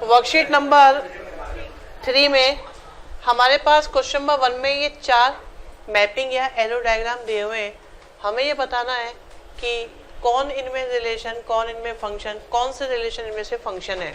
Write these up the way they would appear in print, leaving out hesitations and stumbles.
Worksheet number 3 में हमारे पास question number 1 में ये 4 मैपिंग या एरो डायग्राम दिए हुए हैं। हमें ये बताना है कि कौन इनमें रिलेशन, कौन इनमें फंक्शन, कौन से रिलेशन इनमें से फंक्शन है।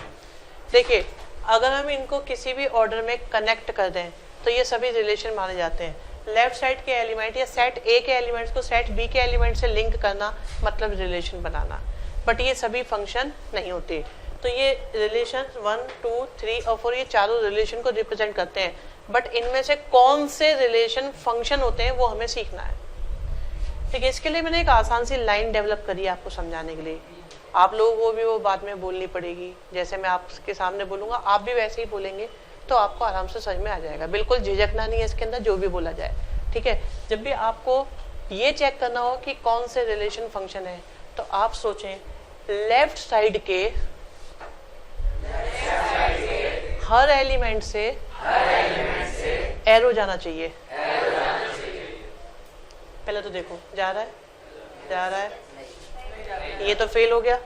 देखिए, अगर हम इनको किसी भी ऑर्डर में कनेक्ट कर दें तो ये सभी रिलेशन माने जाते हैं। लेफ्ट साइड के एलिमेंट या सेट ए के एलिमेंट्स को सेट बी के एलिमेंट से लिंक करना मतलब रिलेशन बनाना, बट ये सभी फंक्शन नहीं होते। तो ये रिलेशन 1, 2, 3 और 4 ये चारों रिलेशन को रिप्रेजेंट करते हैं, बट इनमें से कौन से रिलेशन फंक्शन होते हैं वो हमें सीखना है। ठीक है, इसके लिए मैंने एक आसान सी लाइन डेवलप करी है आपको समझाने के लिए। आप लोगों को भी वो बाद में बोलनी पड़ेगी, जैसे मैं आपके सामने बोलूंगा आप भी वैसे ही बोलेंगे तो आपको आराम से समझ में आ जाएगा। बिल्कुल झिझकना नहीं है इसके अंदर, जो भी बोला जाए। ठीक है, जब भी आपको ये चेक करना हो कि कौन से रिलेशन फंक्शन है तो आप सोचें लेफ्ट साइड के हर एलिमेंट से एरो जाना चाहिए। पहले तो देखो, जा रहा है, ये तो फेल हो गया।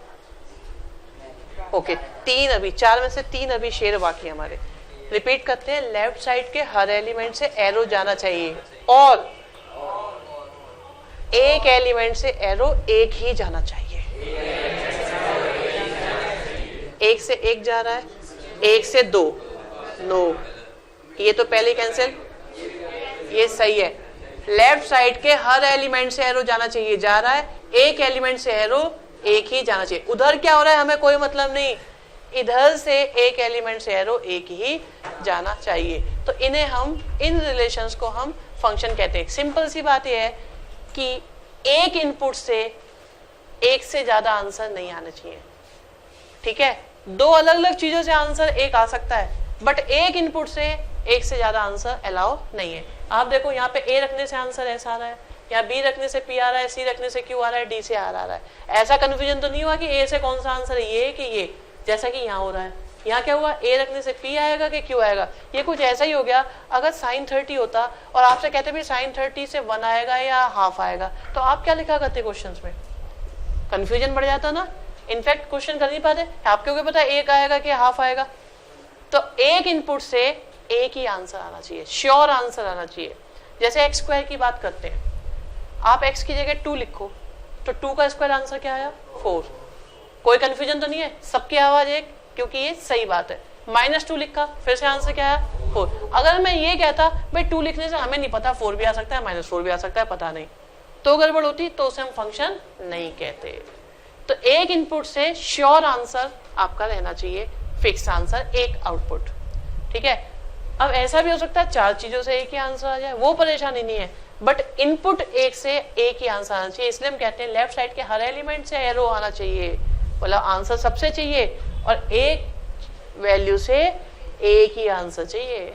ओके, 3 अभी, 4 में से 3 अभी शेर बाकी हमारे। रिपीट करते हैं, लेफ्ट साइड के हर एलिमेंट से एरो जाना चाहिए और एक एलिमेंट से एरो एक ही जाना चाहिए। 1 से 1 जा रहा है, 1 से 2 नो, ये तो पहले कैंसिल, ये सही है। लेफ्ट साइड के हर एलिमेंट से एरो जाना चाहिए, जा रहा है। एक एलिमेंट से एरो एक ही जाना चाहिए। उधर क्या हो रहा है हमें कोई मतलब नहीं, इधर से एक एलिमेंट से एरो एक ही जाना चाहिए। तो इन्हें हम, इन रिलेशंस को हम फंक्शन कहते हैं। सिंपल सी बात यह है कि एक इनपुट से एक से ज्यादा आंसर नहीं आना चाहिए। ठीक है, 2 अलग अलग चीजों से आंसर एक आ सकता है, बट एक इनपुट से एक से ज्यादा आंसर अलाउ नहीं है। आप देखो, यहाँ पे ए रखने से आंसर ऐसा आ रहा है, यहाँ बी रखने से पी आ रहा है, सी रखने से क्यू आ रहा है, डी से आर आ रहा है। ऐसा कंफ्यूजन तो नहीं हुआ कि ए से कौन सा आंसर है, ये कि ये, जैसा कि यहाँ हो रहा है। यहाँ क्या हुआ, ए रखने से पी आएगा कि क्यू आएगा। ये कुछ ऐसा ही हो गया। अगर साइन 30 होता और आपसे कहते भी साइन 30 से 1 आएगा या हाफ आएगा, तो आप क्या लिखा करते क्वेश्चन में? कंफ्यूजन बढ़ जाता ना। इनफैक्ट क्वेश्चन कर नहीं पाते, आपको क्या पता एक आएगा कि हाफ आएगा। तो एक इनपुट से एक ही आंसर आना चाहिए, श्योर आंसर आना चाहिए। जैसे एक्स स्क्वायर की बात करते हैं, आप एक्स की जगह 2 लिखो तो 2 का स्क्वायर आंसर क्या आया, 4। कोई कंफ्यूजन तो नहीं है, सबकी आवाज एक, क्योंकि ये सही बात है। -2 लिखा, फिर से आंसर क्या आया, 4। अगर मैं ये कहता भाई 2 लिखने से हमें नहीं पता 4 भी आ सकता है, -4 भी आ सकता है, पता नहीं, तो गड़बड़ होती, तो उसे हम फंक्शन नहीं कहते। तो एक इनपुट से श्योर आंसर आपका रहना चाहिए, फिक्स आंसर, एक आउटपुट। ठीक है, अब ऐसा भी हो सकता है 4 चीजों से एक ही आंसर आ जाए, वो परेशानी नहीं है, बट इनपुट एक से एक ही आंसर आना चाहिए। इसलिए हम कहते हैं लेफ्ट साइड के हर एलिमेंट से एरो आना चाहिए, मतलब आंसर सबसे चाहिए और एक वैल्यू से एक ही आंसर चाहिए।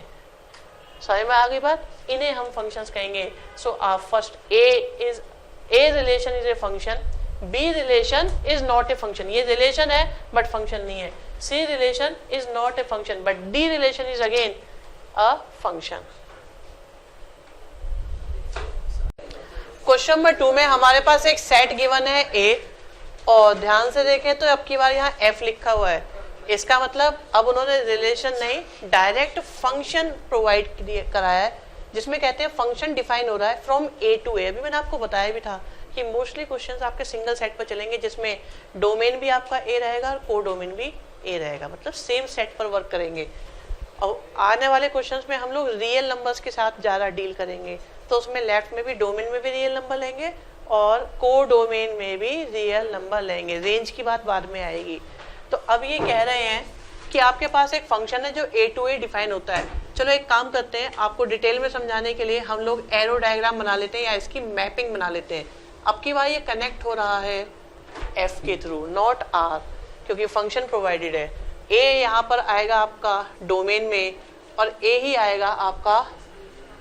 समझ में आ गई बात? इन्हें हम फंक्शंस कहेंगे। सो आप first, A relation is a function, B relation is not a function, ये रिलेशन है बट फंक्शन नहीं है। C relation is not a function but D relation is again a function. Question number 2 में हमारे पास एक set given है ए, और ध्यान से देखें तो अब की बार यहाँ एफ लिखा हुआ है। इसका मतलब अब उन्होंने रिलेशन नहीं, डायरेक्ट फंक्शन प्रोवाइड कराया है, जिसमें कहते हैं फंक्शन डिफाइन हो रहा है फ्रॉम ए टू ए। अभी मैंने आपको बताया भी था कि मोस्टली क्वेश्चंस आपके सिंगल सेट पर चलेंगे, जिसमें डोमेन भी आपका ए रहेगा और को डोमेन भी ए रहेगा, मतलब सेम सेट पर वर्क करेंगे। और आने वाले क्वेश्चंस में हम लोग रियल नंबर्स के साथ ज़्यादा डील करेंगे, तो उसमें लेफ्ट में भी, डोमेन में भी रियल नंबर लेंगे और को डोमेन में भी रियल नंबर लेंगे। रेंज की बात बाद में आएगी। तो अब ये कह रहे हैं कि आपके पास एक फंक्शन है जो ए टू ए डिफाइन होता है। चलो एक काम करते हैं, आपको डिटेल में समझाने के लिए हम लोग एरो डायग्राम बना लेते हैं या इसकी मैपिंग बना लेते हैं। अब की बार ये कनेक्ट हो रहा है एफ के थ्रू, नॉट आर, क्योंकि फंक्शन प्रोवाइडेड है। ए यहाँ पर आएगा आपका डोमेन में और ए ही आएगा आपका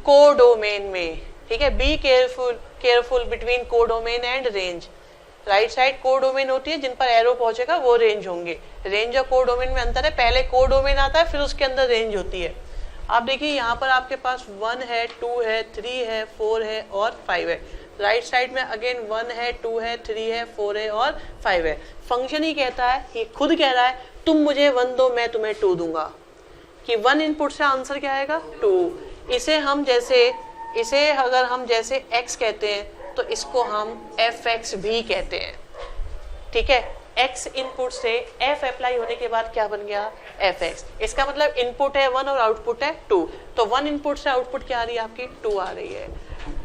को डोमेन में। ठीक है, बी केयरफुल बिटवीन को domain and range. Right side को डोमेन होती है, जिन पर एरो पहुंचेगा वो रेंज होंगे। रेंज और को डोमेन में अंतर है, पहले को डोमेन आता है फिर उसके अंदर रेंज होती है। आप देखिए यहाँ पर आपके पास 1 है, 2 है, 3 है, 4 है और 5 है। राइट साइड में अगेन 1 है, 2 है, 3 है, 4 है और 5 है। फंक्शन ही कहता है, ये खुद कह रहा है तुम मुझे 1 दो, मैं तुम्हें 2 दूंगा, कि 1 इनपुट से आंसर क्या आएगा 2। इसे अगर हम जैसे x कहते हैं तो इसको हम fx भी कहते हैं, ठीक है। x इनपुट से f अप्लाई होने के बाद क्या बन गया fx। इसका मतलब इनपुट है 1 और आउटपुट है 2, तो 1 इनपुट से आउटपुट क्या आ रही है आपकी 2 आ रही है।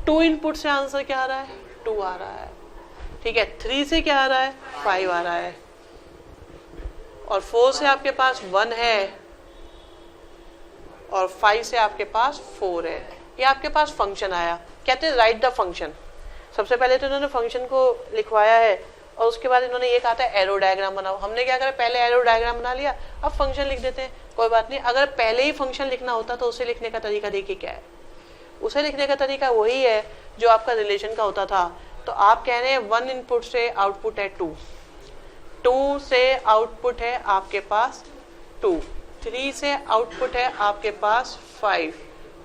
2 इनपुट से आंसर क्या आ रहा है 2 आ रहा है, ठीक है। 3 से क्या आ रहा है 5 आ रहा है, और 4 से आपके पास 1 है, और 5 से आपके पास 4 है। ये आपके पास फंक्शन आया, कहते हैं राइट द फंक्शन। सबसे पहले तो इन्होंने फंक्शन को लिखवाया है और उसके बाद इन्होंने ये कहा था एरो डायग्राम बनाओ। हमने क्या करा, पहले एरो डायग्राम बना लिया, अब फंक्शन लिख देते हैं, कोई बात नहीं। अगर पहले ही फंक्शन लिखना होता तो उसे लिखने का तरीका देखिए क्या है। उसे लिखने का तरीका वही है जो आपका रिलेशन का होता था। तो आप कह रहे हैं 1 इनपुट से आउटपुट है 2, 2 से आउटपुट है आपके पास 2, 3 से आउटपुट है आपके पास 5,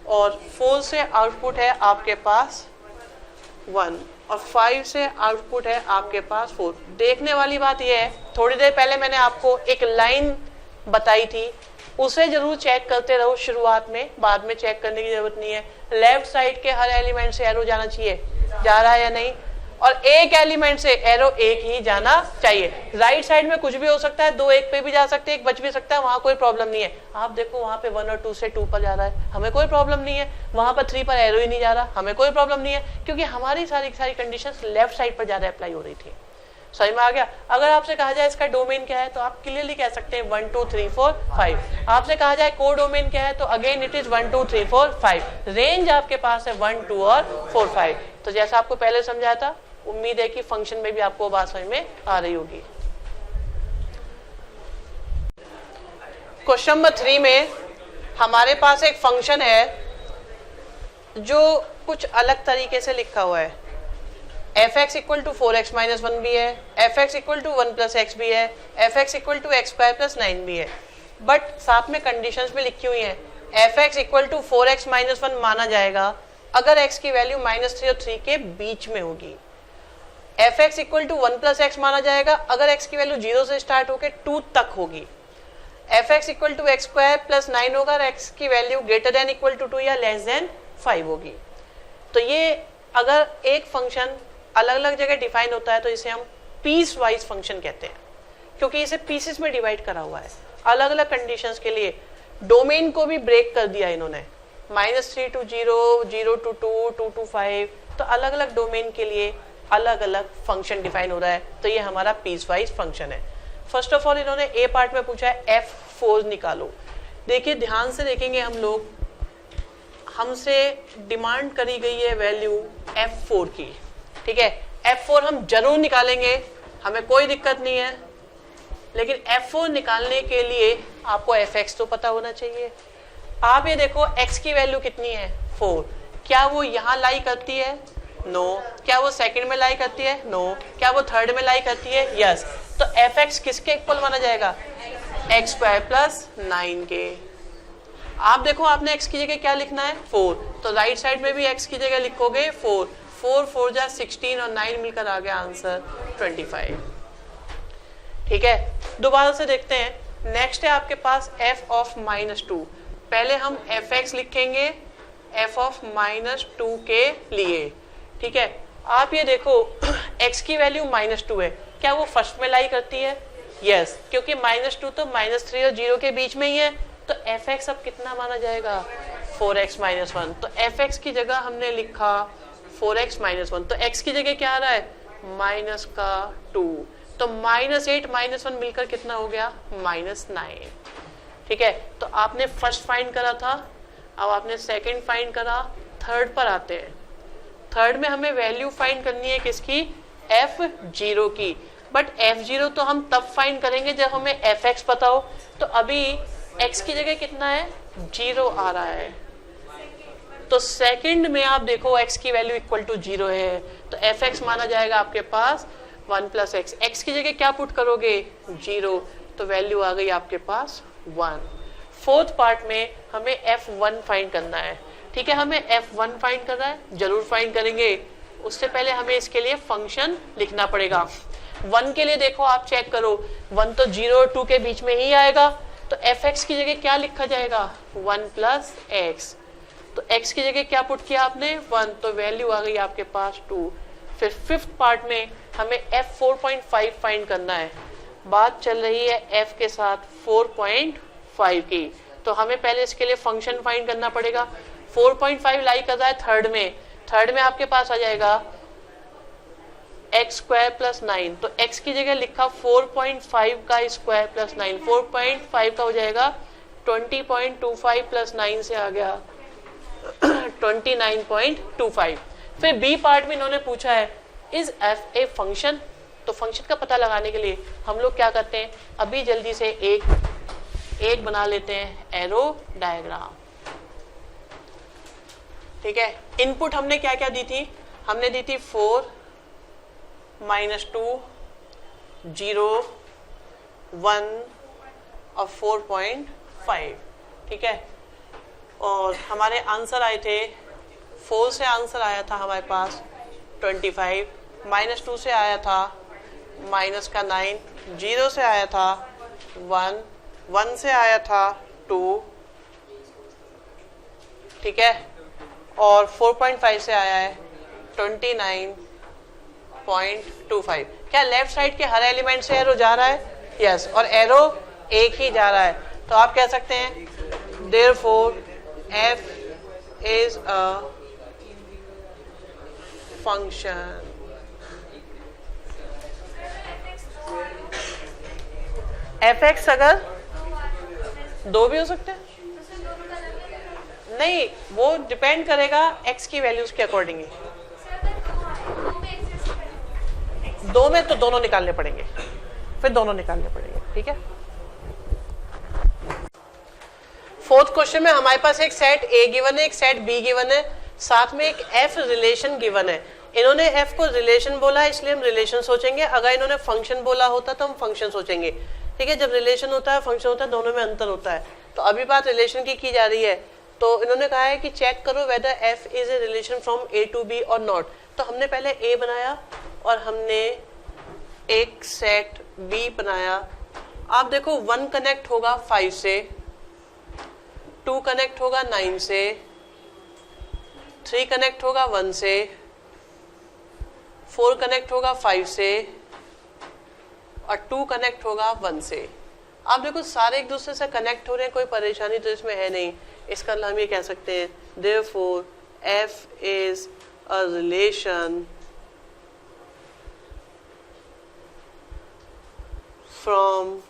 और 4 से आउटपुट है आपके पास 1, और 5 से आउटपुट है आपके पास 4। देखने वाली बात यह है, थोड़ी देर पहले मैंने आपको एक लाइन बताई थी, उसे जरूर चेक करते रहो शुरुआत में, बाद में चेक करने की जरूरत नहीं है। लेफ्ट साइड के हर एलिमेंट से एरो जाना चाहिए, जा रहा है या नहीं, और एक एलिमेंट से एरो एक ही जाना चाहिए। राइट साइड में कुछ भी हो सकता है, 2 1 पे भी जा सकते हैं, 1 बच भी सकता है, वहां कोई प्रॉब्लम नहीं है। आप देखो वहां पे 1 और 2 से 2 पर जा रहा है, हमें कोई प्रॉब्लम नहीं है। वहां पर 3 पर एरो ही नहीं जा रहा, हमें कोई प्रॉब्लम नहीं है, क्योंकि हमारी सारी कंडीशंस लेफ्ट साइड पर ज्यादा अप्लाई हो रही थी। समझ में आ गया। अगर आपसे कहा जाए इसका डोमेन क्या है तो आप क्लियरली कह सकते हैं 1 2 3 4 5। आपसे कहा जाए को डोमेन क्या है तो अगेन इट इज 1 2 3 4 5। रेंज आपके पास है 1 2 और 4 5। तो जैसा आपको पहले समझाया था, उम्मीद है कि फंक्शन में भी आपको बात समझ में आ रही होगी। क्वेश्चन नंबर 3 में हमारे पास एक फंक्शन है जो कुछ अलग तरीके से लिखा हुआ है। fx equal to 4x minus 1 भी है, fx equal to 1 plus x भी है, fx equal to x square plus 9 भी है, बट साथ में कंडीशंस भी लिखी हुई हैं। fx equal to 4x minus 1 माना जाएगा अगर x की वैल्यू -3 और 3 के बीच में होगी। fx equal to 1 plus x माना जाएगा अगर x की वैल्यू 0 से स्टार्ट होकर 2 तक होगी। fx equal to x square plus 9 होगा अगर x की value greater than equal to 2 या लेस देन 5 होगी। तो ये अगर एक फंक्शन अलग अलग जगह डिफाइन होता है तो इसे हम पीस वाइज फंक्शन कहते हैं, क्योंकि इसे पीसेस में डिवाइड करा हुआ है अलग अलग कंडीशंस के लिए। डोमेन को भी ब्रेक कर दिया इन्होंने, -3 to 0, 0 to 2, 2 to 5। तो अलग अलग डोमेन के लिए अलग अलग फंक्शन डिफाइन हो रहा है, तो ये हमारा पीस वाइज फंक्शन है। फर्स्ट ऑफ ऑल इन्होंने ए पार्ट में पूछा है f4 निकालो। देखिए ध्यान से देखेंगे हम लोग, हमसे डिमांड करी गई है वैल्यू f4 की, ठीक है। f4 हम जरूर निकालेंगे, हमें कोई दिक्कत नहीं है, लेकिन f4 निकालने के लिए आपको fx तो पता होना चाहिए। आप ये देखो x की वैल्यू कितनी है 4, क्या वो यहाँ लाई करती है? नो। क्या वो सेकंड में लाई करती है? नो। क्या वो थर्ड में लाई करती है? यस। तो fx किसके इक्वल माना जाएगा? एक्स स्क्वायर प्लस 9 के। आप देखो आपने x की जगह क्या लिखना है 4, तो राइट साइड में भी x की जगह लिखोगे 4, 4 4 जा 16 और 9 मिलकर आ गया आंसर 25। ठीक है, दोबारा से देखते हैं। नेक्स्ट है आपके पास f ऑफ -2। पहले हम fx लिखेंगे f ऑफ -2 के लिए, ठीक है। आप ये देखो x की वैल्यू -2 है, क्या वो फर्स्ट में लाई करती है? यस, क्योंकि -2 तो -3 और 0 के बीच में ही है, तो fx अब कितना माना जाएगा? 4x - 1। तो fx की जगह हमने लिखा 4x - 1, तो x की जगह क्या आ रहा है? -2। तो -8 - 1 मिलकर कितना हो गया? -9। ठीक है, तो आपने फर्स्ट फाइंड करा था, अब आपने सेकंड फाइंड करा, थर्ड पर आते हैं। थर्ड में हमें वैल्यू फाइंड करनी है किसकी? f0 की। बट f0 तो हम तब फाइंड करेंगे जब हमें fx पता हो। तो अभी x की जगह कितना है? 0 आ रहा है, तो सेकंड में आप देखो x की वैल्यू इक्वल टू 0 है, तो fx माना जाएगा आपके पास 1 प्लस एक्स। एक्स की जगह क्या पुट करोगे? 0, तो वैल्यू आ गई आपके पास 1। फोर्थ पार्ट में हमें f1 फाइंड करना है, ठीक है। हमें f1 फाइंड करना है, जरूर फाइंड करेंगे। उससे पहले हमें इसके लिए फंक्शन लिखना पड़ेगा। 1 के लिए देखो आप चेक करो, 1 तो 0 और 2 के बीच में ही आएगा, तो एफ एक्स की जगह क्या लिखा जाएगा 1 प्लस एक्स। तो x की जगह क्या पुट किया आपने 1, तो वैल्यू आ गई आपके पास 2। फिर फिफ्थ पार्ट में हमें f 4.5 फाइंड करना है। बात चल रही है f के साथ 4.5 की, तो हमें पहले इसके लिए फंक्शन फाइंड करना पड़ेगा। 4.5 लाई कर रहा है थर्ड में आपके पास आ जाएगा x स्क्वायर प्लस 9, तो x की जगह लिखा 4.5 का स्क्वायर प्लस 9, 4.5 का हो जाएगा 20.25 प्लस 9 से आ गया 29.25। फिर बी पार्ट में इन्होंने पूछा है इज एफ ए फंक्शन, तो फंक्शन का पता लगाने के लिए हम लोग क्या करते हैं, अभी जल्दी से एक बना लेते हैं एरो डायग्राम। ठीक है, इनपुट हमने क्या क्या दी थी, हमने दी थी 4 -2 0 1 और 4.5। ठीक है, और हमारे आंसर आए थे 4 से आंसर आया था हमारे पास 25, -2 से आया था माइनस का 9, 0 से आया था 1, 1 से आया था 2, ठीक है, और 4.5 से आया है 29.25। क्या लेफ्ट साइड के हर एलिमेंट से एरो जा रहा है? यस, और एरो एक ही जा रहा है, तो आप कह सकते हैं therefore f is a function। fx अगर दो भी हो सकते हैं, नहीं वो डिपेंड करेगा x की वैल्यूज के अकॉर्डिंगली। दो में तो दोनों निकालने पड़ेंगे, फिर दोनों निकालने पड़ेंगे। ठीक है, फोर्थ क्वेश्चन में हमारे पास एक सेट ए गिवन है, एक सेट बी गिवन है, साथ में एक एफ रिलेशन गिवन है। इन्होंने एफ को रिलेशन बोला है इसलिए हम रिलेशन सोचेंगे, अगर इन्होंने फंक्शन बोला होता तो हम फंक्शन सोचेंगे। ठीक है, जब रिलेशन होता है फंक्शन होता है, दोनों में अंतर होता है। तो अभी बात रिलेशन की जा रही है, तो इन्होंने कहा है कि चेक करो whether f is a relation from A to B और नॉट। तो हमने पहले ए बनाया और हमने एक सेट बी बनाया। आप देखो 1 कनेक्ट होगा 5 से, 2 कनेक्ट होगा 9 से, 3 कनेक्ट होगा 1 से, 4 कनेक्ट होगा 5 से और 2 कनेक्ट होगा 1 से। आप देखो सारे एक दूसरे से कनेक्ट हो रहे हैं, कोई परेशानी तो इसमें है नहीं। इसका हम ये कह सकते हैं therefore f is a relation from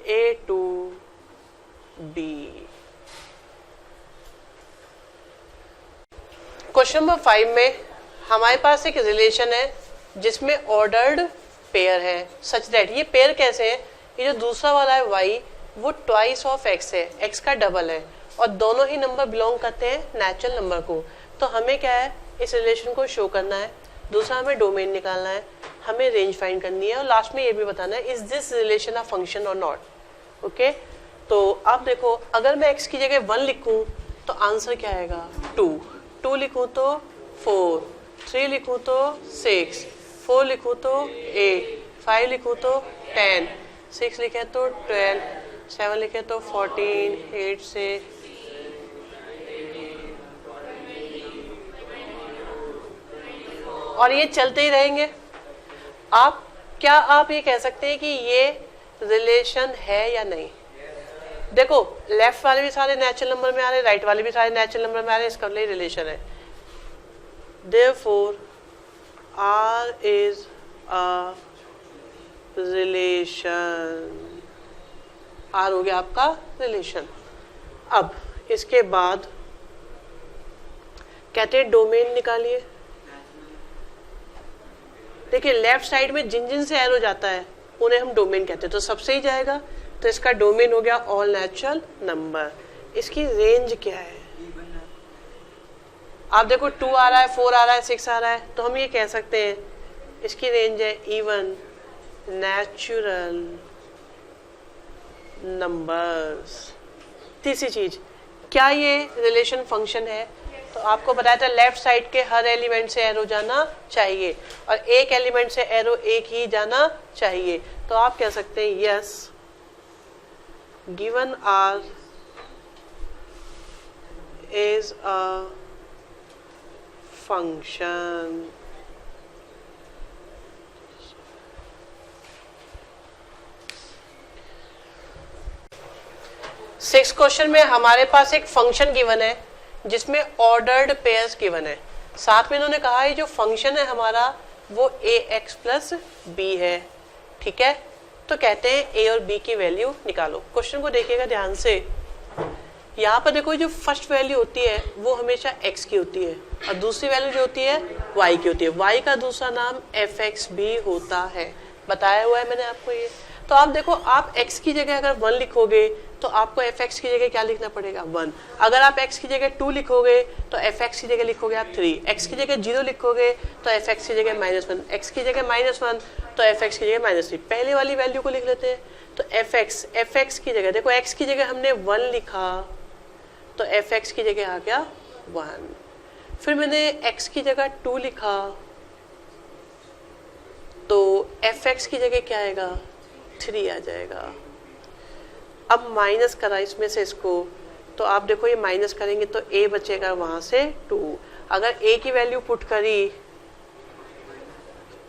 A to B। Question number 5 में हमारे पास एक रिलेशन है जिसमें ऑर्डर्ड पेयर है, सच दैट ये पेयर कैसे है, ये जो दूसरा वाला है y वो ट्वाइस ऑफ x है, x का डबल है, और दोनों ही नंबर बिलोंग करते हैं नेचुरल नंबर को। तो हमें क्या है, इस रिलेशन को शो करना है, दूसरा हमें डोमेन निकालना है, हमें रेंज फाइंड करनी है, और लास्ट में ये भी बताना है is this relation a function और नॉट। ओके, तो आप देखो अगर मैं x की जगह 1 लिखूं तो आंसर क्या आएगा 2, 2 लिखूं तो 4, 3 लिखूं तो 6, 4 लिखूं तो 8, 5 लिखूं तो 10, 6 लिखे तो 12, 7 लिखे तो 14, 8 से और ये चलते ही रहेंगे। क्या आप ये कह सकते हैं कि ये रिलेशन है या नहीं? देखो लेफ्ट वाले भी सारे नेचुरल नंबर में आ रहे हैं, राइट वाले भी सारे नेचुरल नंबर में आ रहे हैं, इसका लिए रिलेशन है। Therefore R is a relation, R हो गया आपका रिलेशन। अब इसके बाद कहते हैं डोमेन निकालिए। देखिए लेफ्ट साइड में जिन जिन से एरो जाता है उन्हें हम डोमेन कहते हैं, तो सबसे ही जाएगा, तो इसका डोमेन हो गया ऑल नेचुरल नंबर। इसकी रेंज क्या है, आप देखो 2 आ रहा है, 4 आ रहा है, 6 आ रहा है, तो हम ये कह सकते हैं इसकी रेंज है इवन नेचुरल नंबर्स। तीसरी चीज, क्या ये रिलेशन फंक्शन है? तो तो आपको बताया था लेफ्ट साइड के हर एलिमेंट से एरो जाना चाहिए और एक एलिमेंट से एरो एक ही जाना चाहिए। तो आप कह सकते हैं yes given R is a function. Six question में हमारे पास एक फंक्शन गिवन है जिसमें ऑर्डर्ड पेयर्स गिवन है। साथ में इन्होंने कहा है जो फंक्शन है हमारा वो ax प्लस बी है। ठीक है, तो कहते हैं a और b की वैल्यू निकालो। क्वेश्चन को देखिएगा ध्यान से। यहाँ पर देखो जो फर्स्ट वैल्यू होती है वो हमेशा x की होती है और दूसरी वैल्यू जो होती है y की होती है। y का दूसरा नाम fx भी होता है, बताया हुआ है मैंने आपको ये। तो आप देखो, आप x की जगह अगर 1 लिखोगे तो आपको fx की जगह क्या लिखना पड़ेगा 1। अगर आप x की जगह 2 लिखोगे तो fx की जगह लिखोगे आप 3। x की जगह 0 लिखोगे तो fx की जगह -1। x की जगह -1 तो fx की जगह -3। पहले वाली वैल्यू को लिख लेते हैं। तो fx की जगह देखो, x की जगह हमने 1 लिखा तो fx की जगह आ गया 1। फिर मैंने x की जगह 2 लिखा तो fx की जगह क्या आएगा 3 आ जाएगा। अब माइनस करा इसमें से इसको, तो आप देखो ये माइनस करेंगे तो a बचेगा वहां से 2। अगर a की वैल्यू पुट करी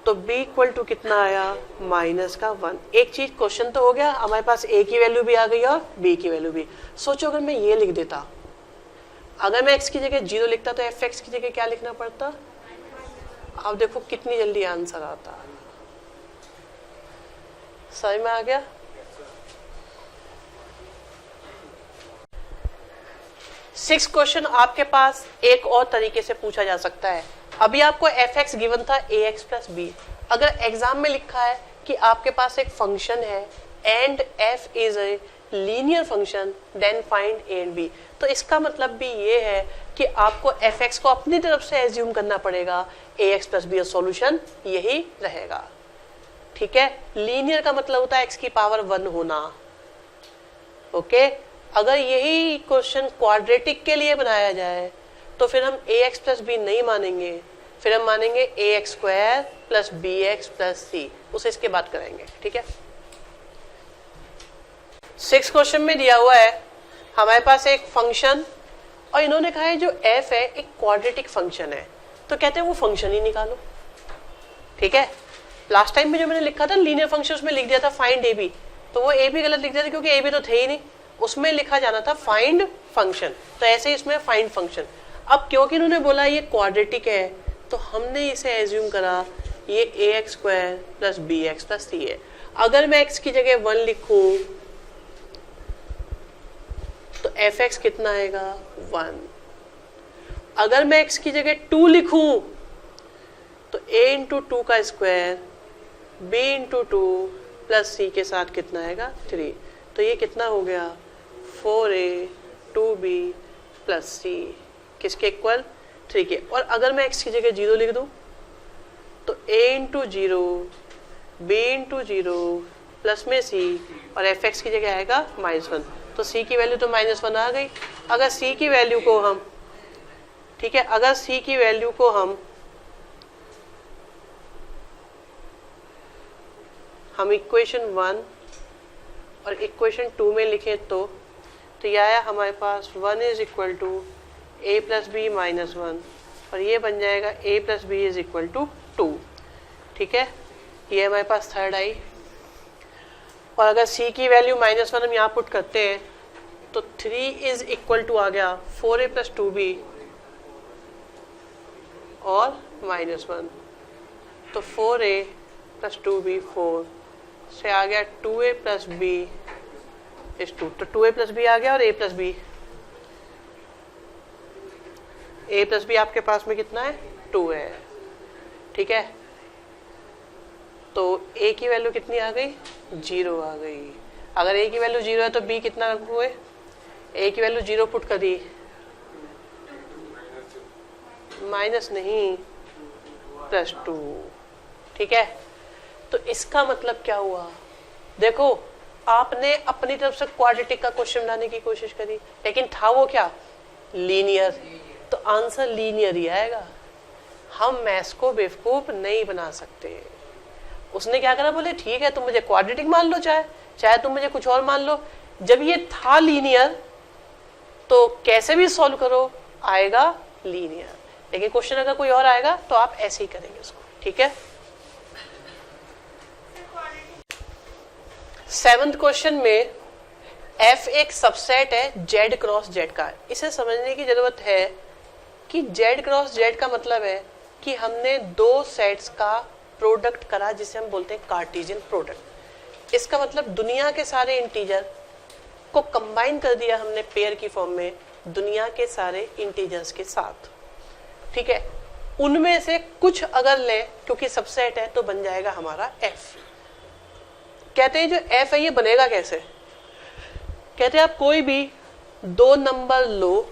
तो b इक्वल टू कितना आया -1। एक चीज क्वेश्चन तो हो गया, हमारे पास a की वैल्यू भी आ गई और b की वैल्यू भी। सोचो अगर मैं ये लिख देता, अगर मैं x की जगह 0 लिखता तो fx की जगह क्या लिखना पड़ता। अब देखो कितनी जल्दी आंसर आता। समझ में आ गया। सिक्स क्वेश्चन आपके पास एक और तरीके से पूछा जा सकता है। अभी आपको fx गिवन था ax प्लस b। अगर एग्जाम में लिखा है कि आपके पास एक फंक्शन है and f is a linear function then find a and b, तो इसका मतलब भी ये है कि आपको fx को अपनी तरफ से एज्यूम करना पड़ेगा ax प्लस b और सॉल्यूशन यही रहेगा। ठीक है, लीनियर का मतलब होता है x की पावर 1 होना। ओके, अगर यही क्वेश्चन क्वाड्रेटिक के लिए बनाया जाए तो फिर हम ax प्लस बी नहीं मानेंगे, फिर हम मानेंगे ax square plus bx plus c। उसे इसके बाद करेंगे। ठीक है, सिक्स क्वेश्चन में दिया हुआ है हमारे पास एक फंक्शन और इन्होंने कहा है जो f है एक क्वाड्रेटिक फंक्शन है, तो कहते हैं वो फंक्शन ही निकालो। ठीक है, लास्ट टाइम में जो मैंने लिखा था लीनियर फंक्शन उसमें लिख दिया था फाइंड ए बी, तो वो ए बी गलत लिख दिया था क्योंकि ए बी तो थे ही नहीं, उसमें लिखा जाना था फाइंड फंक्शन। तो ऐसे ही इसमें फाइंड फंक्शन। अब क्योंकि इन्होंने बोला ये क्वाड्रेटिक है तो हमने इसे एज्यूम करा ये ax square plus bx plus c है। अगर मैं x की जगह 1 लिखूं तो fx कितना आएगा 1। अगर मैं x की जगह 2 लिखूं तो a इंटू 2 का square b into 2 plus c के साथ कितना आएगा 3। तो ये कितना हो गया 4a 2b प्लस c किसके इक्वल 3 के। और अगर मैं x की जगह 0 लिख दूं तो a into 0 b into 0 plus में c और fx की जगह आएगा -1। तो c की वैल्यू तो -1 आ गई। अगर c की वैल्यू को हम, ठीक है, अगर c की वैल्यू को हम इक्वेशन 1 और इक्वेशन 2 में लिखें तो यह आया हमारे पास 1 is equal to a plus b minus 1 और ये बन जाएगा a plus b is equal to 2। ठीक है, ये हमारे पास थर्ड आई। और अगर c की वैल्यू -1 हम यहाँ पुट करते हैं तो 3 इज इक्वल टू आ गया 4a प्लस 2b और -1, तो 4a प्लस 2b 4 से आ गया 2a प्लस b इज 2। तो 2a प्लस b आ गया और a प्लस b आपके पास में कितना है 2 है। ठीक है, तो a की वैल्यू कितनी आ गई 0 आ गई। अगर a की वैल्यू 0 है तो b कितना हुए, a की वैल्यू 0 पुट कर दी, माइनस नहीं +2। ठीक है, तो इसका मतलब क्या हुआ, देखो आपने अपनी तरफ से क्वाड्रेटिक का क्वेश्चन बनाने की कोशिश करी लेकिन था वो क्या लीनियर। तो आंसर लीनियर ही आएगा। हम मैथ्स को बेवकूफ नहीं बना सकते। उसने क्या करा, बोले ठीक है तुम मुझे क्वाड्रेटिक मान लो, चाहे तुम मुझे कुछ और मान लो। जब ये था लीनियर तो कैसे भी सॉल्व करो आएगा लीनियर, लेकिन क्वेश्चन अगर कोई और आएगा तो आप ऐसे ही करेंगे उसको। ठीक है, 7th क्वेश्चन में f एक सबसेट है z क्रॉस z का। इसे समझने की जरूरत है कि z क्रॉस z का मतलब है कि हमने दो सेट्स का प्रोडक्ट करा जिसे हम बोलते हैं कार्टेशियन प्रोडक्ट। इसका मतलब दुनिया के सारे इंटीजर को कंबाइन कर दिया हमने पेयर की फॉर्म में दुनिया के सारे इंटीजर्स के साथ। ठीक है, उनमें से कुछ अगर ले क्योंकि सबसेट है तो बन जाएगा हमारा f। कहते हैं जो f है ये बनेगा कैसे, कहते हैं आप कोई भी दो नंबर लो,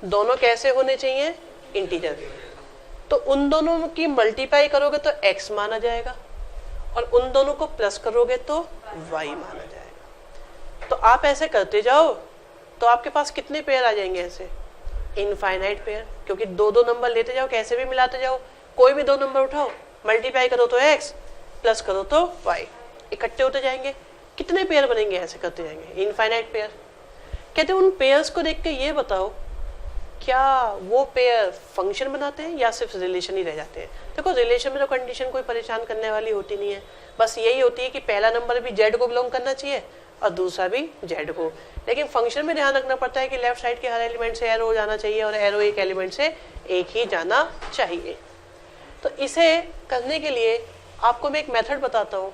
दोनों कैसे होने चाहिए, इंटीजर, तो उन दोनों की मल्टीप्लाई करोगे तो x माना जाएगा और उन दोनों को प्लस करोगे तो y माना जाएगा। तो आप ऐसे करते जाओ तो आपके पास कितने पेयर आ जाएंगे, ऐसे इनफाइनाइट पेयर, क्योंकि दो दो नंबर लेते जाओ, कैसे भी मिलाते जाओ, कोई भी दो नंबर उठाओ, मल्टीप्लाई करो तो x, प्लस करो तो y, इकट्ठे होते जाएंगे। कितने पेयर बनेंगे, ऐसे करते जाएंगे, इनफाइनाइट पेयर। कहते हैं उन पेयर्स को देख के ये बताओ क्या वो पेयर फंक्शन बनाते हैं या सिर्फ रिलेशन ही रह जाते हैं। देखो रिलेशन में तो कंडीशन कोई परेशान करने वाली होती नहीं है, बस यही होती है कि पहला नंबर भी z को बिलोंग करना चाहिए और दूसरा भी z को। लेकिन फंक्शन में ध्यान रखना पड़ता है कि लेफ्ट साइड के हर एलिमेंट से एरो जाना चाहिए और एरो एक एलिमेंट से एक ही जाना चाहिए। तो इसे करने के लिए आपको मैं एक मेथड बताता हूँ।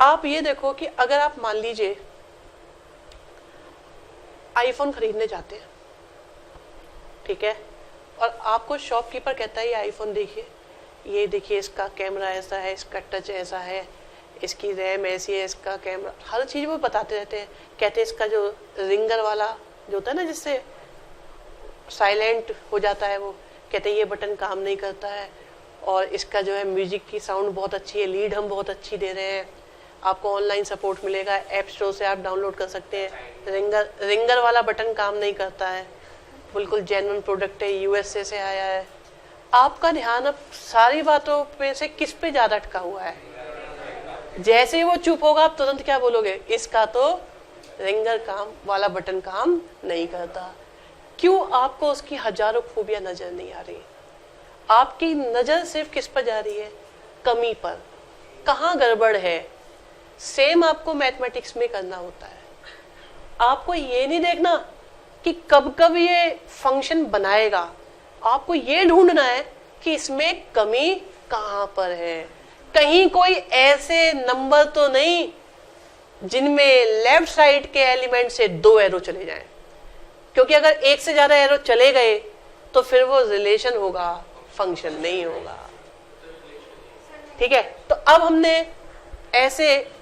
आप ये देखो कि अगर आप मान लीजिए आईफोन खरीदने जाते हैं, ठीक है, और आपको शॉपकीपर कहता है ये आईफोन देखिए, ये देखिए इसका कैमरा ऐसा है, इसका टच ऐसा है, इसकी रैम ऐसी है, इसका कैमरा, हर चीज़ वो बताते रहते हैं। कहते हैं इसका जो रिंगर वाला जो होता है ना जिससे साइलेंट हो जाता है, वो कहते हैं ये बटन काम नहीं करता है, और इसका जो है म्यूजिक की साउंड बहुत अच्छी है, लीड हम बहुत अच्छी दे रहे हैं, आपको ऑनलाइन सपोर्ट मिलेगा, ऐप स्टोर से आप डाउनलोड कर सकते हैं। रिंगर वाला बटन काम नहीं करता है, बिल्कुल जेन्युइन प्रोडक्ट है, यूएसए से आया है। आपका ध्यान अब सारी बातों पे से किस पे ज्यादा अटका हुआ है। जैसे ही वो चुप होगा आप तुरंत क्या बोलोगे, इसका तो रिंगर काम वाला बटन काम नहीं करता। क्यों, आपको उसकी हजारों खूबियां नजर नहीं आ रही, आपकी नजर सिर्फ किस पर जा रही है, कमी पर, कहाँ गड़बड़ है। सेम आपको मैथमेटिक्स में करना होता है। आपको ये नहीं देखना कि कब कब ये फंक्शन बनाएगा, आपको ये ढूंढना है कि इसमें कमी कहाँ पर है। कहीं कोई ऐसे नंबर तो नहीं जिनमें लेफ्ट साइड के एलिमेंट से दो एरो चले जाएं, क्योंकि अगर एक से ज्यादा एरो चले गए तो फिर वो रिलेशन होगा, फंक्शन नहीं होगा। ठीक है, तो अब हमने ऐसे,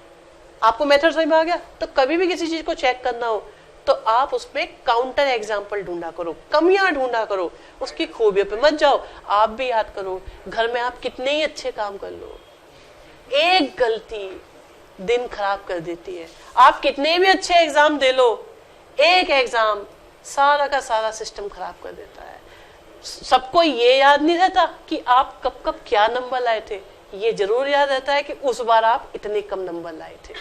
आपको मेथड समझ में आ गया। तो कभी भी किसी चीज को चेक करना हो तो आप उसमें काउंटर एग्जाम्पल ढूंढा करो, कमियां ढूंढा करो, उसकी खूबियों पे मत जाओ। आप भी याद करो, घर में आप कितने ही अच्छे काम कर लो, एक गलती दिन खराब कर देती है। आप कितने भी अच्छे एग्जाम दे लो, एक एग्जाम सारा का सारा सिस्टम खराब कर देता है। सबको ये याद नहीं रहता कि आप कब कब क्या नंबर लाए थे, ये जरूर याद रहता है कि उस बार आप इतने कम नंबर लाए थे।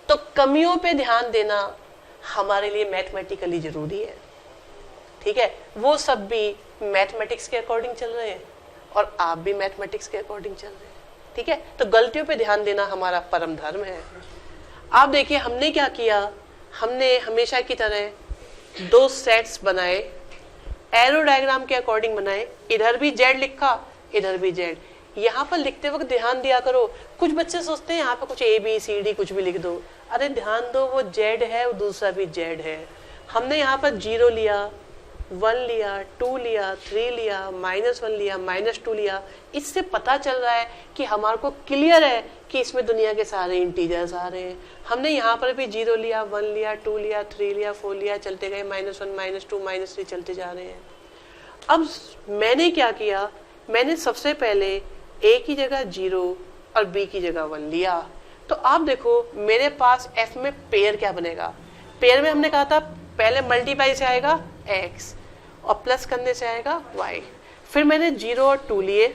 तो कमियों पे ध्यान देना हमारे लिए मैथमेटिकली जरूरी है। ठीक है, वो सब भी मैथमेटिक्स के अकॉर्डिंग चल रहे हैं और आप भी मैथमेटिक्स के अकॉर्डिंग चल रहे हैं। ठीक है, तो गलतियों पे ध्यान देना हमारा परम धर्म है। आप देखिए हमने क्या किया, हमने हमेशा की तरह दो सेट्स बनाए, एरो डायग्राम के अकॉर्डिंग बनाए, इधर भी जेड लिखा, इधर भी जेड। यहाँ पर लिखते वक्त ध्यान दिया करो, कुछ बच्चे सोचते हैं यहाँ पे कुछ ए बी सी डी कुछ भी लिख दो, अरे ध्यान दो वो जेड है, वो दूसरा भी जेड है। हमने यहाँ पर 0 लिया, 1 लिया, 2 लिया, 3 लिया, -1 लिया, -2 लिया। इससे पता चल रहा है कि हमारे को क्लियर है कि इसमें दुनिया के सारे इंटीजर्स आ रहे हैं। हमने यहाँ पर भी 0 लिया, 1 लिया, 2 लिया, 3 लिया, 4 लिया, चलते गए, -1, -2, -3 चलते जा रहे हैं। अब मैंने क्या किया, मैंने सबसे पहले ए की जगह 0 और बी की जगह 1 लिया। तो आप देखो मेरे पास एफ में पेयर क्या बनेगा। पेयर में हमने कहा था पहले मल्टीप्लाई से आएगा x और प्लस करने से आएगा y। फिर मैंने 0 और 2 लिए,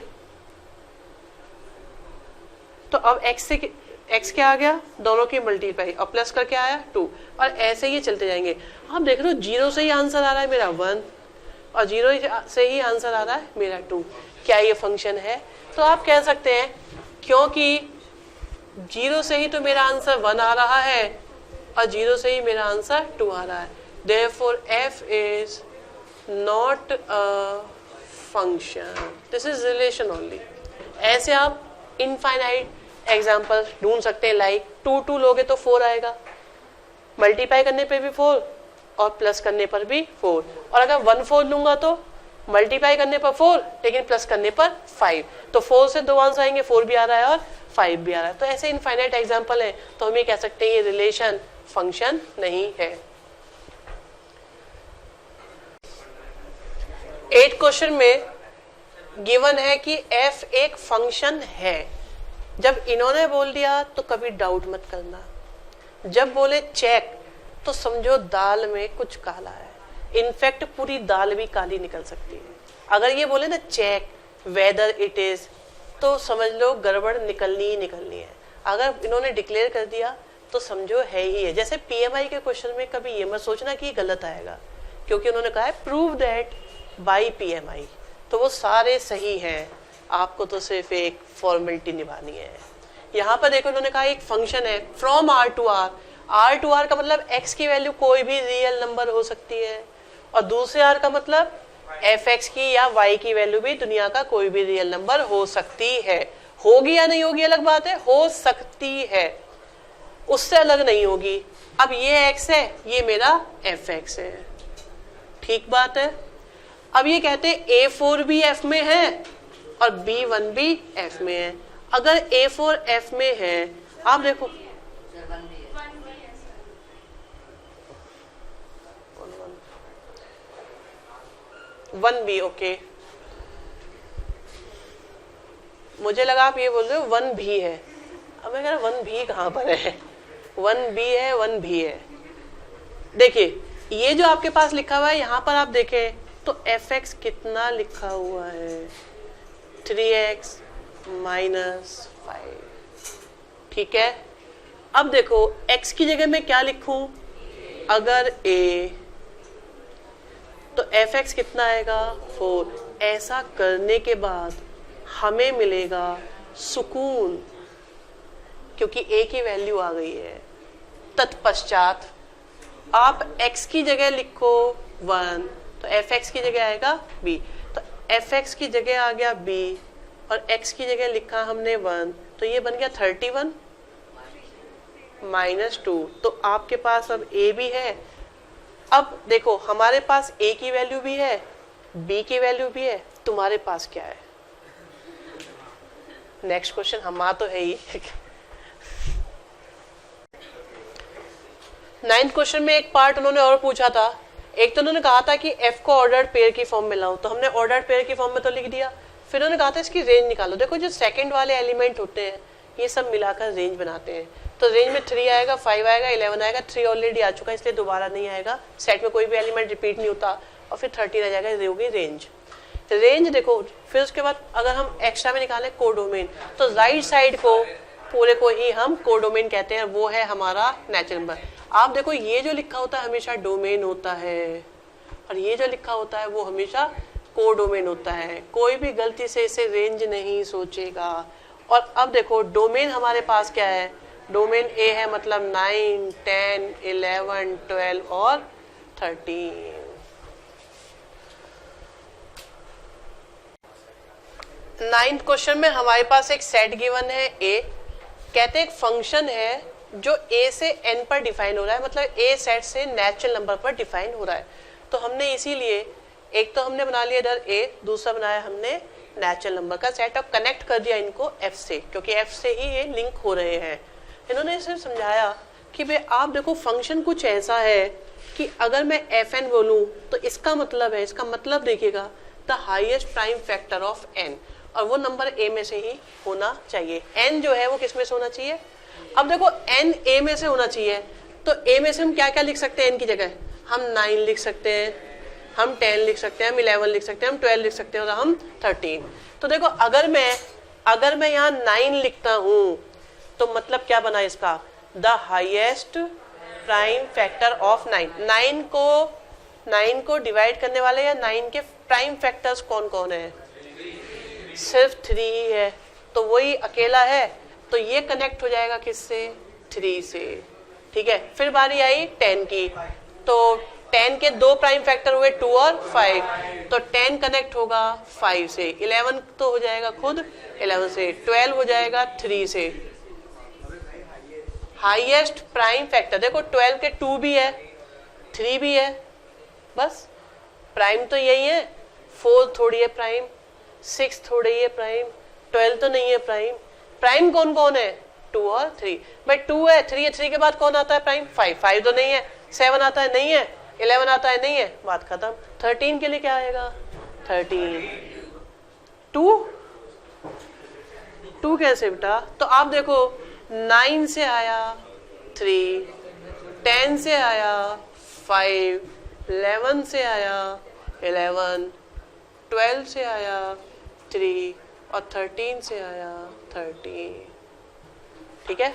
तो अब x क्या आ गया, दोनों की मल्टीप्लाई और प्लस करके आया 2, और ऐसे ही चलते जाएंगे। आप देख रहे हो 0 से ही आंसर आ रहा है मेरा 1 और 0 से ही आंसर आ रहा है मेरा 2। क्या ये फंक्शन है? तो आप कह सकते हैं क्योंकि 0 से ही तो मेरा आंसर 1 आ रहा है और 0 से ही मेरा आंसर 2 आ रहा है, therefore f is not a function, this is relation only। ऐसे आप इनफाइनाइट एग्जाम्पल ढूंढ सकते हैं, लाइक 2 लोगे तो 4 आएगा, मल्टीप्लाई करने पे भी 4 और प्लस करने पर भी 4, और अगर 1 4 लूंगा तो मल्टीप्लाई करने पर 4 लेकिन प्लस करने पर 5, तो 4 से 2 आंसर आएंगे, 4 भी आ रहा है और 5 भी आ रहा है। तो ऐसे इनफाइनाइट एग्जाम्पल है, तो हम ये कह सकते हैं ये रिलेशन फंक्शन नहीं है। 8 क्वेश्चन में गिवन है कि f एक फंक्शन है। जब इन्होंने बोल दिया तो कभी डाउट मत करना, जब बोले चेक तो समझो दाल में कुछ काला है, इनफैक्ट पूरी दाल भी काली निकल सकती है। अगर ये बोले ना चेक वेदर इट इज, तो समझ लो गड़बड़ निकलनी ही निकलनी है। अगर इन्होंने डिक्लेयर कर दिया तो समझो है ही है। जैसे पीएमआई के क्वेश्चन में कभी ये मत सोचना कि गलत आएगा, क्योंकि उन्होंने कहा है प्रूव दैट बाय पीएमआई, तो वो सारे सही हैं, आपको तो सिर्फ एक फॉर्मेलिटी निभानी है। यहाँ पर देखो उन्होंने कहा एक फंक्शन है from R to R, R to R का मतलब एक्स की वैल्यू कोई भी रियल नंबर हो सकती है, और दूसरे आर का मतलब एफ एक्स की या वाई की वैल्यू भी दुनिया का कोई भी रियल नंबर हो सकती है। होगी या नहीं होगी अलग बात है, हो सकती है, उससे अलग नहीं होगी। अब ये एक्स है, ये मेरा एफ एक्स है, ठीक बात है। अब ये कहते हैं A4 भी F में है और B1 भी F में है। अगर A4 F में है, आप देखो 1 भी ओके, मुझे लगा आप ये बोल रहे हो 1 भी है। अब मैं कह रहा 1 भी कहाँ पर है, 1 भी है 1 भी है। देखिए ये जो आपके पास लिखा हुआ है यहाँ पर आप देखें तो fx कितना लिखा हुआ है, 3x माइनस 5, ठीक है। अब देखो x की जगह मैं क्या लिखूं, अगर a तो fx कितना आएगा 4। ऐसा करने के बाद हमें मिलेगा सुकून, क्योंकि a की वैल्यू आ गई है। तत्पश्चात आप x की जगह लिखो 1, तो fx की जगह आएगा b, तो fx की जगह आ गया b और x की जगह लिखा हमने 1, तो ये बन गया 31 माइनस 2। तो आपके पास अब a भी है। अब देखो हमारे पास a की वैल्यू भी है, b की वैल्यू भी है, तुम्हारे पास क्या है? नेक्स्ट क्वेश्चन हमारा तो है ही। 9th क्वेश्चन में एक पार्ट उन्होंने और पूछा था। एक तो उन्होंने कहा था कि f को ऑर्डर्ड पेयर की फॉर्म में लाओ, तो हमने ऑर्डर्ड पेयर की फॉर्म में तो लिख दिया। फिर उन्होंने कहा था इसकी रेंज निकालो। देखो जो सेकंड वाले एलिमेंट होते हैं ये सब मिलाकर रेंज बनाते हैं, तो रेंज में 3 आएगा, 5 आएगा, 11 आएगा। 3 ऑलरेडी आ चुका है इसलिए दोबारा नहीं आएगा, सेट में कोई भी एलिमेंट रिपीट नहीं होता, और फिर 30 आ जाएगा, ये होगी रेंज। रेंज देखो, फिर उसके बाद अगर हम एक्स्ट्रा में निकालें कोडोमेन, तो राइट साइड को पूरे को ही हम कोडोमेन कहते हैं, वो है हमारा नेचुरल नंबर। आप देखो ये जो लिखा होता है हमेशा डोमेन होता है, और ये जो लिखा होता है वो हमेशा कोडोमेन होता है। कोई भी गलती से इसे रेंज नहीं सोचेगा। और अब देखो डोमेन हमारे पास क्या है, डोमेन ए है, मतलब 9, 10, 11, 12 और 13। नाइन्थ क्वेश्चन में हमारे पास एक सेट गिवन है ए, कहते हैं एक फंक्शन है जो ए से एन पर डिफाइन हो रहा है, मतलब ए सेट से नेचुरल नंबर पर डिफाइन हो रहा है। तो हमने इसीलिए एक तो हमने बना लिया इधर ए, दूसरा बनाया हमने नेचुरल नंबर का सेट, अब कनेक्ट कर दिया इनको एफ से, क्योंकि एफ से ही ये लिंक हो रहे हैं। इन्होंने सिर्फ समझाया कि भाई आप देखो फंक्शन कुछ ऐसा है कि अगर मैं एफ एन बोलूँ तो इसका मतलब है, इसका मतलब देखिएगा the highest prime factor of n, और वो नंबर ए में से ही होना चाहिए। एन जो है वो किस में से होना चाहिए? अब देखो एन ए में से होना चाहिए, तो ए में से हम क्या क्या लिख सकते हैं एन की जगह? हम 9 लिख सकते हैं, हम 10 लिख सकते हैं, हम 11 लिख सकते हैं, हम 12 लिख सकते हैं और हम 13। तो देखो अगर मैं यहाँ 9 लिखता हूँ तो मतलब क्या बना इसका, the highest prime factor of 9। 9 को डिवाइड करने वाले या 9 के प्राइम फैक्टर्स कौन कौन है, सिर्फ 3 ही है, तो वही अकेला है, तो ये कनेक्ट हो जाएगा किससे, 3 से। ठीक है, फिर बारी आई 10 की, तो 10 के 2 प्राइम फैक्टर हुए 2 और 5, तो 10 कनेक्ट होगा 5 से, 11 तो हो जाएगा खुद 11 से, 12 हो जाएगा 3 से। हाईएस्ट प्राइम फैक्टर देखो 12 के 2 भी है, 3 भी है, बस प्राइम तो यही है, 4 थोड़ी है प्राइम, 6 थोड़ी है प्राइम, 12 तो नहीं है प्राइम। प्राइम कौन कौन है, 2 और 3। भाई 2 है, 3 है, 3 के बाद कौन आता है प्राइम, 5 तो नहीं है, 7 आता है नहीं है, 11 आता है नहीं है, बात खत्म। 13 के लिए क्या आएगा, 13। 2 कैसे बेटा, तो आप देखो 9 से आया 3, 10 से आया 5, 11 से आया 11, 12 से आया 3 और 13 से आया 13। ठीक है।